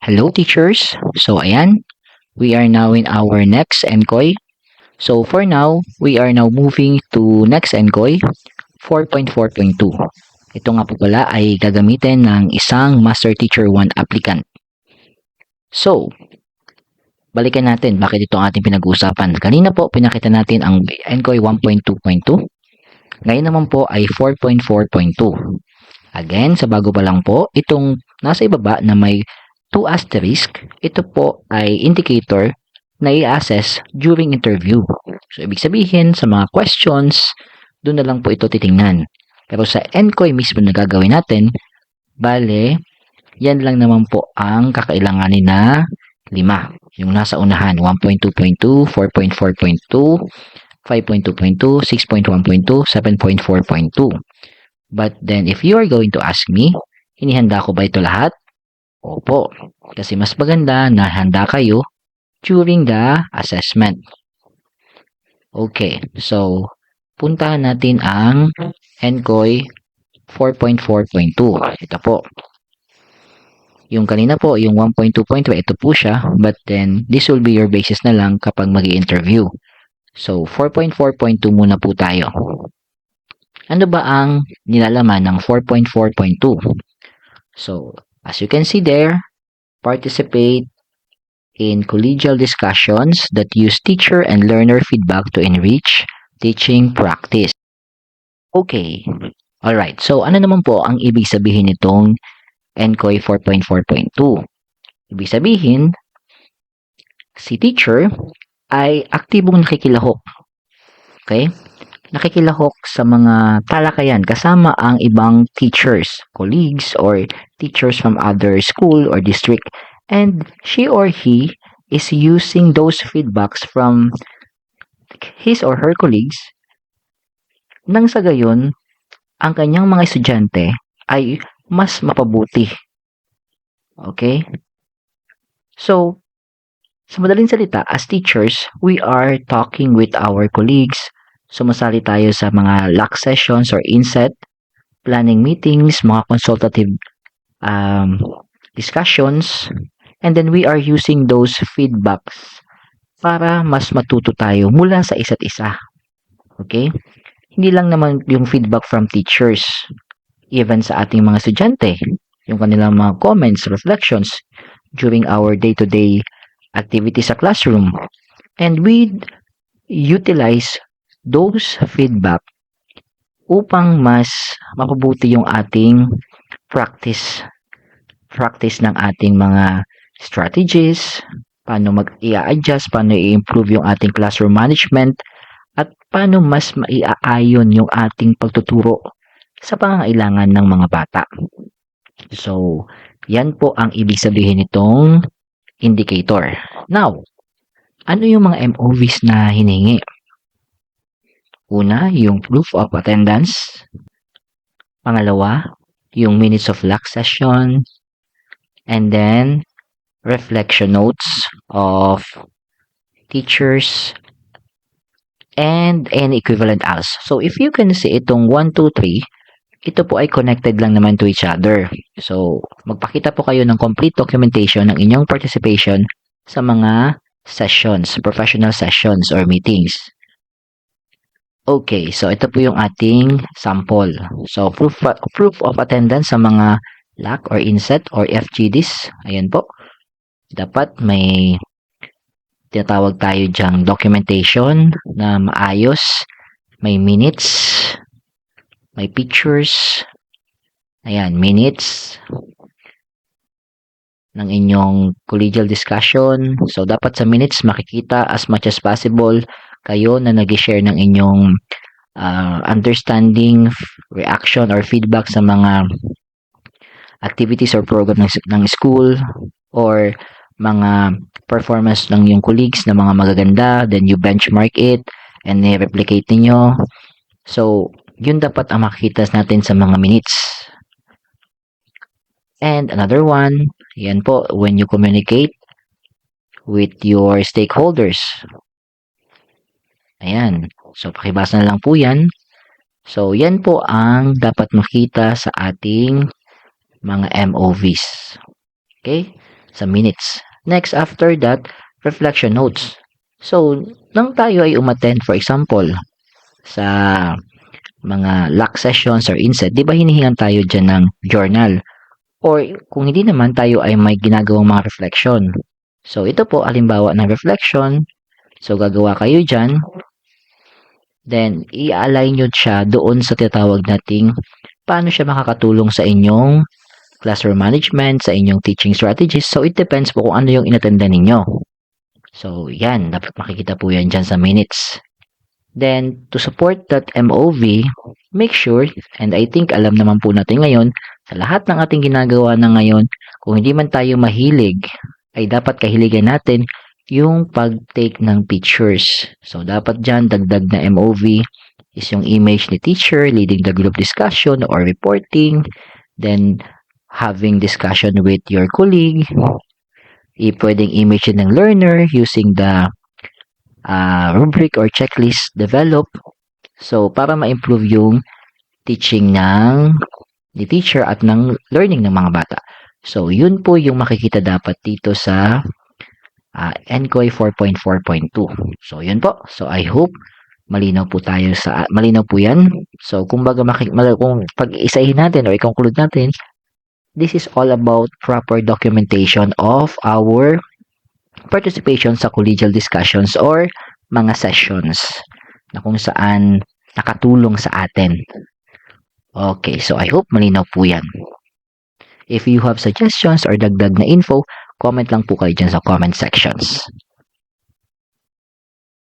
Hello teachers. So ayan, we are now in our next ENCOY. So for now, we are now moving to next ENCOY 4.4.2. Ito nga po pala ay gagamitin ng isang Master Teacher 1 applicant. So, balikan natin bakit ito ang ating pinag-uusapan. Kanina po, pinakita natin ang ENCOY 1.2.2. Ngayon naman po ay 4.4.2. Again, sa bago pa lang po, itong nasa ibaba na may 2 asterisk, ito po ay indicator na i-assess during interview. So, ibig sabihin, sa mga questions, doon na lang po ito titingnan. Pero sa ENCOY mismo na gagawin natin, bale, yan lang naman po ang kakailanganin na 5. Yung nasa unahan, 1.2.2, 4.4.2, 5.2.2, 6.1.2, 7.4.2. But then, if you are going to ask me, hinihanda ko ba ito lahat? Opo, kasi mas maganda na handa kayo during the assessment. Okay, so, puntahan natin ang ENCOY 4.4.2. Ito po. Yung kanina po, yung 1.2.2, ito po siya. But then, this will be your basis na lang kapag mag-i-interview. So, 4.4.2 muna po tayo. Ano ba ang nilalaman ng 4.4.2? So, as you can see there, participate in collegial discussions that use teacher and learner feedback to enrich teaching practice. Okay. Alright. So, ano naman po ang ibig sabihin nitong ENCOY 4.4.2? Ibig sabihin, si teacher ay aktibong nakikilahok. Okay? Nakikilahok sa mga talakayan kasama ang ibang teachers, colleagues, or teachers from other school or district. And she or he is using those feedbacks from his or her colleagues nang sa gayon, ang kanyang mga estudyante ay mas mapabuti. Okay? So, sa madaling salita, as teachers, we are talking with our colleagues. Sumasali tayo sa mga LAC sessions or inset, planning meetings, mga consultative discussions, and then we are using those feedbacks para mas matuto tayo mula sa isa't isa. Okay? Hindi lang naman yung feedback from teachers, even sa ating mga estudyante, yung kanilang mga comments, reflections during our day-to-day activities sa classroom. And we utilize those feedback upang mas mapabuti yung ating practice ng ating mga strategies, paano mag-i-adjust, paano i-improve yung ating classroom management, at paano mas maiaayon yung ating pagtuturo sa pangangailangan ng mga bata. So, yan po ang ibig sabihin nitong indicator. Now, ano yung mga MOVs na hiningi? Una, yung proof of attendance. Pangalawa, yung minutes of LAC session. And then, reflection notes of teachers and any equivalent else. So, if you can see itong 1, 2, 3, ito po ay connected lang naman to each other. So, magpakita po kayo ng complete documentation ng inyong participation sa mga sessions, professional sessions or meetings. Okay, so ito po yung ating sample. So, proof of attendance sa mga LAC or inset or FGDs. Ayan po. Dapat may tinatawag tayo dyang documentation na maayos. May minutes. May pictures. Ayan, minutes ng inyong collegial discussion. So, dapat sa minutes makikita as much as possible kayo na nag-share ng inyong understanding, reaction, or feedback sa mga activities or program ng school or mga performance ng yung colleagues na mga magaganda, then you benchmark it and i-replicate ninyo. So, yun dapat ang makikita natin sa mga minutes. And another one, yan po, when you communicate with your stakeholders. Ayan. So, pakibasa na lang po yan. So, yan po ang dapat makita sa ating mga MOVs. Okay? sa minutes. Next, after that, reflection notes. So, nang tayo ay umattend, for example, sa mga lock sessions or inset, di ba hinihingan tayo dyan ng journal? Or kung hindi naman, tayo ay may ginagawang mga reflection. So, ito po, halimbawa ng reflection. So, gagawa kayo dyan. Then, i-align nyo siya doon sa tinatawag nating paano siya makakatulong sa inyong classroom management, sa inyong teaching strategies. So, it depends po kung ano yung inattenda ninyo. So, yan. Dapat makikita po yan dyan sa minutes. Then, to support that MOV, make sure, and I think alam naman po natin ngayon, sa lahat ng ating ginagawa na ngayon, kung hindi man tayo mahilig, ay dapat kahiligan natin yung pag-take ng pictures. So, dapat dyan, dagdag na MOV is yung image ni teacher leading the group discussion or reporting, then having discussion with your colleague, pwedeng image ng learner using the rubric or checklist develop. So, para ma-improve yung teaching ng ni teacher at ng learning ng mga bata. So, yun po yung makikita dapat dito sa NCOY 4.4.2. So, yun po. So, I hope malinaw po yan. So, kumbaga kung pag-isahin natin or i-conclude natin, this is all about proper documentation of our participation sa collegial discussions or mga sessions na kung saan nakatulong sa atin. Okay, so I hope malinaw po yan. If you have suggestions or dagdag na info, comment lang po kayo dyan sa comment sections.